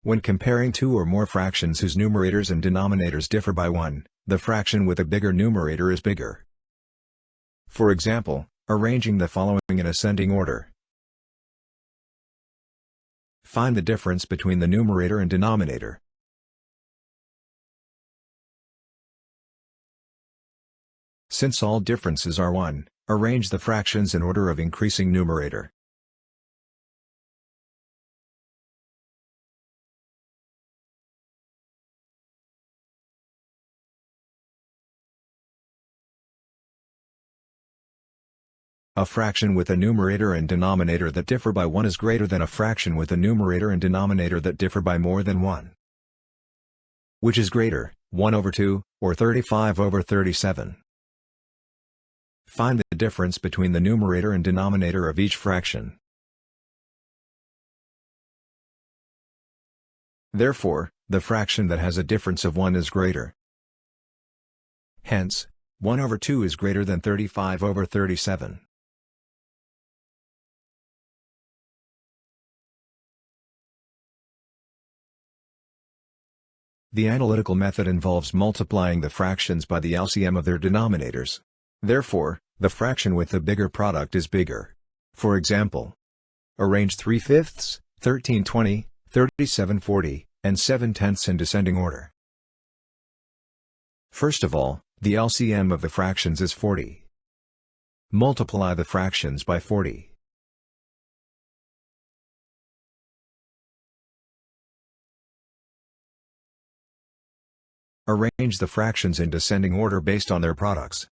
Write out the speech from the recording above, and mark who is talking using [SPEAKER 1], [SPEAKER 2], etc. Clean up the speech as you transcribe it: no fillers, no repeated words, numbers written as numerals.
[SPEAKER 1] When comparing two or more fractions whose numerators and denominators differ by 1, the fraction with a bigger numerator is bigger. For example, arranging the following in ascending order. Find the difference between the numerator and denominator. Since all differences are 1, arrange the fractions in order of increasing numerator. A fraction with a numerator and denominator that differ by 1 is greater than a fraction with a numerator and denominator that differ by more than 1. Which is greater, 1/2, or 35/37? Find the difference between the numerator and denominator of each fraction. Therefore, the fraction that has a difference of 1 is greater. Hence, 1/2 is greater than 35/37. The analytical method involves multiplying the fractions by the LCM of their denominators. Therefore, the fraction with the bigger product is bigger. For example, arrange 3/5, 13/20, 37/40, and 7/10 in descending order. First of all, the LCM of the fractions is 40. Multiply the fractions by 40. Arrange the fractions in descending order based on their products.